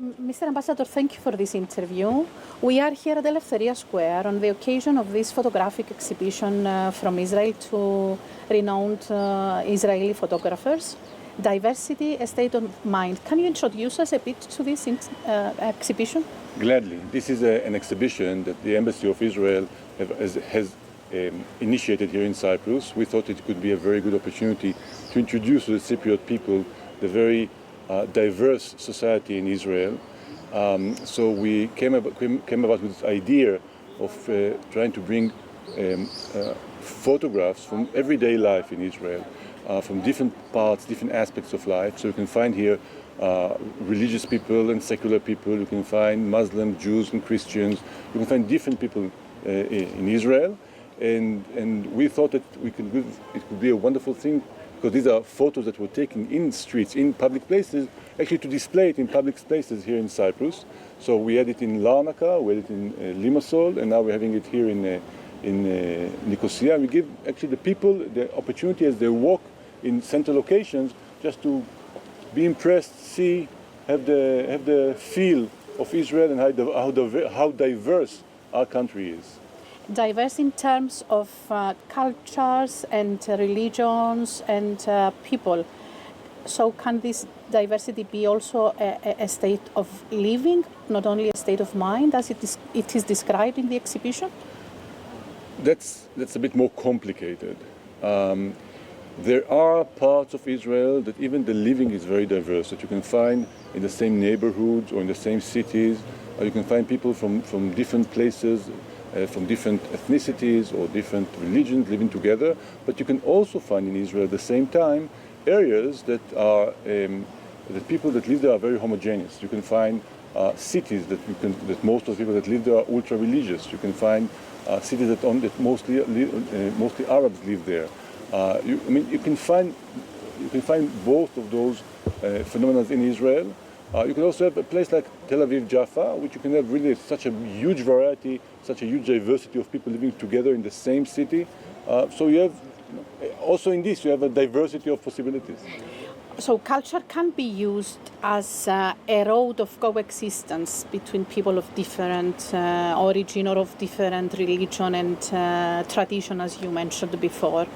Mr. Ambassador, thank you for this interview. We are here at Teleftea Square on the occasion of this photographic exhibition from Israel to renowned Israeli photographers. Diversity, a state of mind. Can you introduce us a bit to this exhibition? Gladly. This is an exhibition that the Embassy of Israel has initiated here in Cyprus. We thought it could be a very good opportunity to introduce to the Cypriot people the very diverse society in Israel. So we came about with this idea of trying to bring photographs from everyday life in Israel, from different parts, different aspects of life. So you can find here religious people and secular people. You can find Muslims, Jews and Christians. You can find different people in Israel. And we thought that it could be a wonderful thing, because these are photos that were taken in streets, in public places, actually to display it in public places here in Cyprus. So we had it in Larnaca, we had it in Limassol, and now we're having it here in Nicosia. We give actually the people the opportunity as they walk in central locations just to be impressed, see, have the feel of Israel and how diverse our country is. Diverse in terms of cultures and religions and people. So can this diversity be also a state of living, not only a state of mind, as it is described in the exhibition? That's a bit more complicated. There are parts of Israel that even the living is very diverse, that you can find in the same neighborhoods or in the same cities. You can find people from different places, from different ethnicities or different religions living together. But you can also find in Israel at the same time areas that are the people that live there are very homogeneous. You can find cities that most of the people that live there are ultra religious. You can find cities that mostly Arabs live there. You can find both of those phenomena in Israel. You can also have a place like Tel Aviv, Jaffa, which you can have really such a huge variety, such a huge diversity of people living together in the same city. So you have, also in this, you have a diversity of possibilities. So culture can be used as a road of coexistence between people of different origin or of different religion and tradition, as you mentioned before.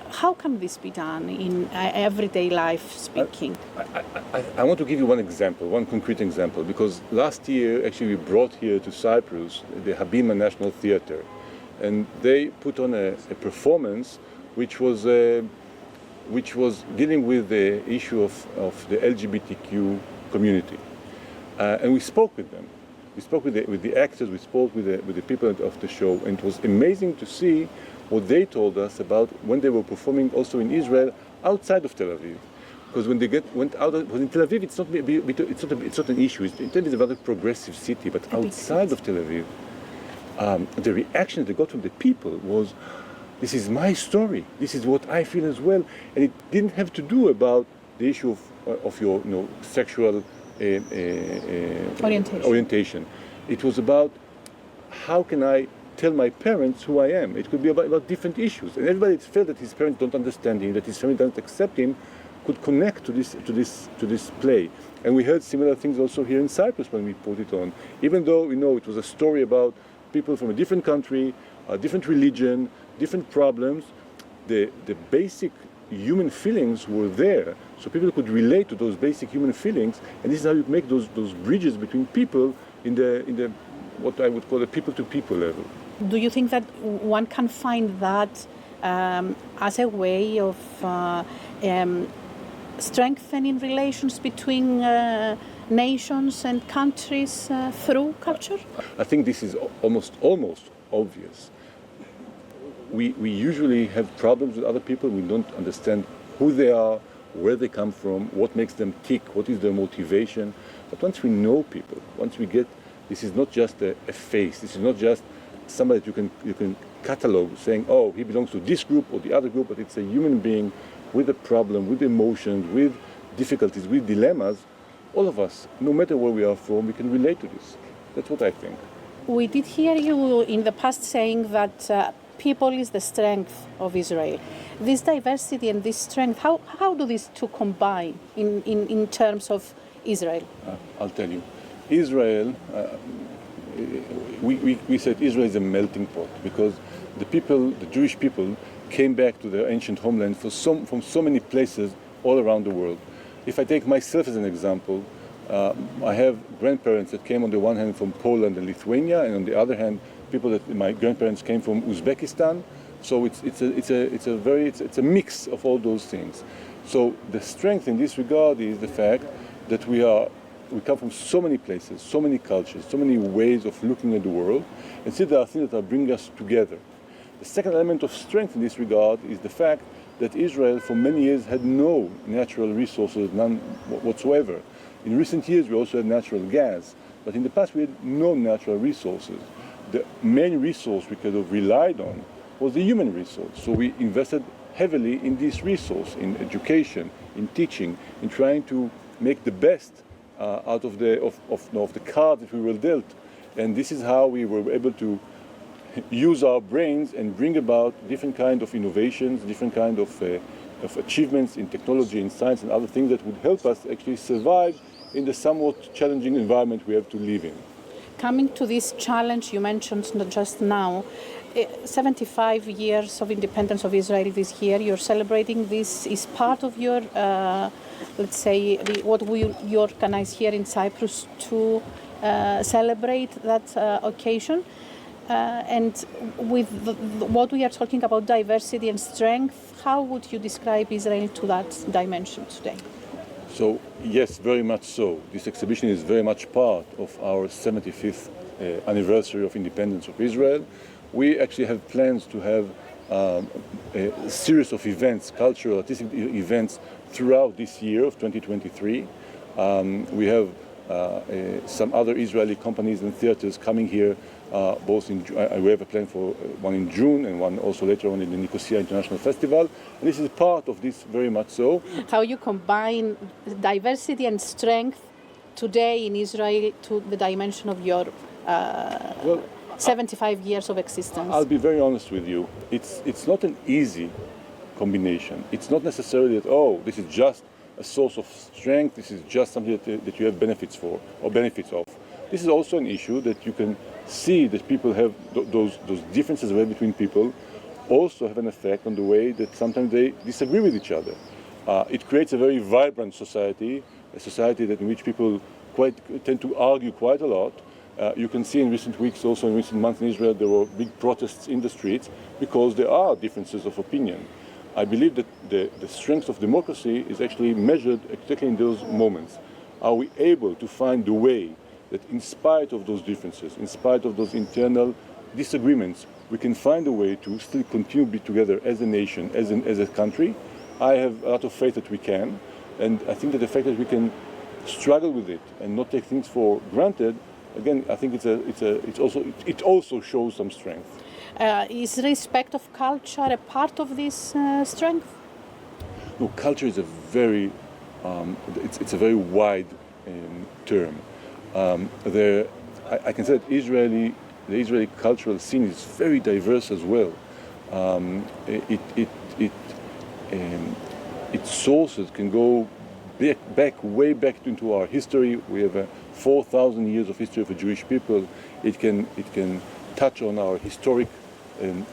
How can this be done in everyday life speaking? I want to give you one example, one concrete example, because last year actually we brought here to Cyprus the Habima National Theatre, and they put on a performance which was dealing with the issue of the LGBTQ community. And we spoke with them. We spoke with the actors, we spoke with the people of the show, and it was amazing to see what they told us about when they were performing also in Israel outside of Tel Aviv. Because when they went out, because in Tel Aviv it's not an issue. Tel Aviv is a very progressive city, but outside of Tel Aviv, the reaction they got from the people was, this is my story, this is what I feel as well. And it didn't have to do about the issue of your sexual orientation. It was about, how can I tell my parents who I am? It could be about different issues. And everybody felt that his parents don't understand him, that his family doesn't accept him, could connect to this play. And we heard similar things also here in Cyprus when we put it on. Even though it was a story about people from a different country, a different religion, different problems, the basic human feelings were there. So people could relate to those basic human feelings, and this is how you make those bridges between people in the what I would call the people-to-people level. Do you think that one can find that as a way of strengthening relations between nations and countries through culture? I think this is almost obvious. We usually have problems with other people. We don't understand who they are, where they come from, what makes them tick, what is their motivation. But once we know people, once we get, this is not just a face, this is not just somebody that you can catalog saying, oh, he belongs to this group or the other group, but it's a human being with a problem, with emotions, with difficulties, with dilemmas. All of us, no matter where we are from, we can relate to this. That's what I think. We did hear you in the past saying that people is the strength of Israel. This diversity and this strength, how do these two combine in terms of Israel? I'll tell you. Israel, we said Israel is a melting pot because the people, the Jewish people, came back to their ancient homeland from so many places all around the world. If I take myself as an example, I have grandparents that came on the one hand from Poland and Lithuania, and on the other hand, people that my grandparents came from Uzbekistan. So it's a mix of all those things. So the strength in this regard is the fact that we come from so many places, so many cultures, so many ways of looking at the world, and still there are things that bring us together. The second element of strength in this regard is the fact that Israel for many years had no natural resources, none whatsoever. In recent years we also had natural gas, but in the past we had no natural resources. The main resource we could have relied on was the human resource. So we invested heavily in this resource, in education, in teaching, in trying to make the best out of the cards that we were dealt. And this is how we were able to use our brains and bring about different kind of innovations, different kind of achievements in technology, in science, and other things that would help us actually survive in the somewhat challenging environment we have to live in. Coming to this challenge you mentioned just now, 75 years of independence of Israel this year, you're celebrating this is part of your, let's say, what you organize here in Cyprus to celebrate that occasion. And with what we are talking about diversity and strength, how would you describe Israel to that dimension today? So yes, very much so. This exhibition is very much part of our 75th anniversary of independence of Israel. We actually have plans to have a series of events, cultural, artistic events throughout this year of 2023. We have some other Israeli companies and theaters coming here, both in, we have a plan for one in June and one also later on in the Nicosia International Festival. And this is part of this very much so. How you combine diversity and strength today in Israel to the dimension of your 75 years of existence? I'll be very honest with you. It's not an easy combination. It's not necessarily that, oh, this is just a source of strength, this is just something that you have benefits for or benefits of. This is also an issue that you can see that people have those differences between people also have an effect on the way that sometimes they disagree with each other. It creates a very vibrant society, a society that in which people tend to argue quite a lot. You can see in recent weeks, also in recent months in Israel, there were big protests in the streets because there are differences of opinion. I believe that the strength of democracy is actually measured exactly in those moments. Are we able to find the way that in spite of those differences, in spite of those internal disagreements, we can find a way to still continue to be together as a nation, as a country? I have a lot of faith that we can, and I think that the fact that we can struggle with it and not take things for granted, again, I think it also shows some strength. Is respect of culture a part of this strength? No, culture is a very, it's a very wide term. I can say that the Israeli cultural scene is very diverse as well. Its sources can go way back into our history. We have 4,000 years of history of the Jewish people. It can touch on our historic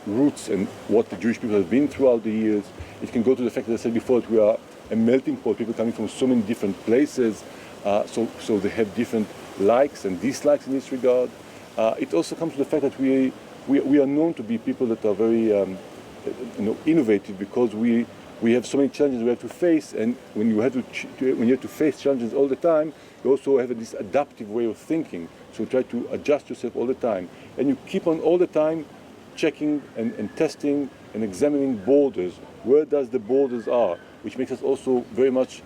roots and what the Jewish people have been throughout the years. It can go to the fact that I said before that we are a melting pot, people coming from so many different places, so they have different likes and dislikes in this regard. It also comes to the fact that we are known to be people that are very innovative because we have so many challenges we have to face, and when you have to face challenges all the time, you also have this adaptive way of thinking. So you try to adjust yourself all the time, and you keep on all the time checking and testing and examining borders. Where does the borders are, which makes us also very much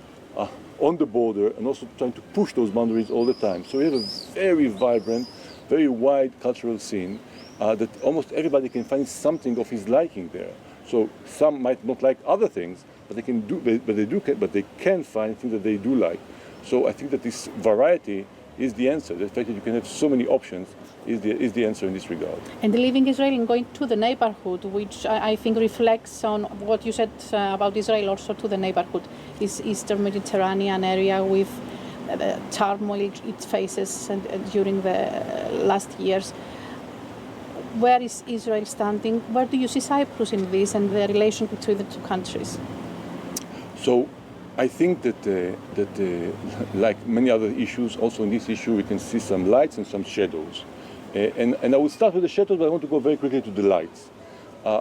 on the border and also trying to push those boundaries all the time. So we have a very vibrant, very wide cultural scene that almost everybody can find something of his liking there. So some might not like other things, but they can find things that they do like. So I think that this variety is the answer. The fact that you can have so many options is the answer in this regard. And leaving Israel and going to the neighborhood, which I think reflects on what you said about Israel also to the neighborhood, is Eastern Mediterranean area with the turmoil it faces during the last years. Where is Israel standing? Where do you see Cyprus in this and the relation between the two countries? So I think that like many other issues, also in this issue we can see some lights and some shadows. And I will start with the shadows, but I want to go very quickly to the lights.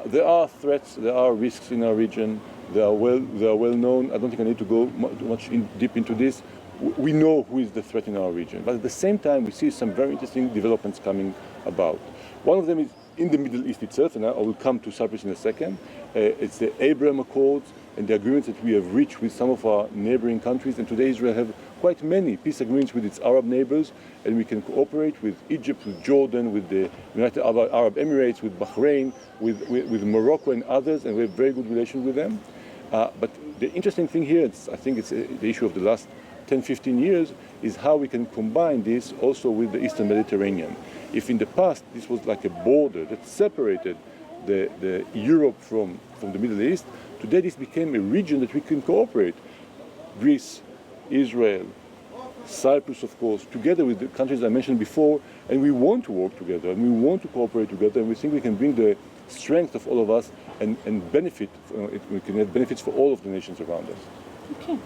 There are threats, there are risks in our region. They are well known. I don't think I need to go much deep into this. We know who is the threat in our region, but at the same time we see some very interesting developments coming about. One of them is in the Middle East itself, and I will come to Cyprus in a second. It's the Abraham Accords and the agreements that we have reached with some of our neighboring countries, and today Israel has quite many peace agreements with its Arab neighbors, and we can cooperate with Egypt, with Jordan, with the United Arab Emirates, with Bahrain, with Morocco and others, and we have very good relations with them. But the interesting thing here, I think it's the issue of the last 10-15 years, is how we can combine this also with the Eastern Mediterranean. If in the past this was like a border that separated the Europe from the Middle East, today this became a region that we can cooperate. Greece, Israel, Cyprus, of course, together with the countries I mentioned before, and we want to work together, and we want to cooperate together, and we think we can bring the strength of all of us and benefit, we can have benefits for all of the nations around us. Okay.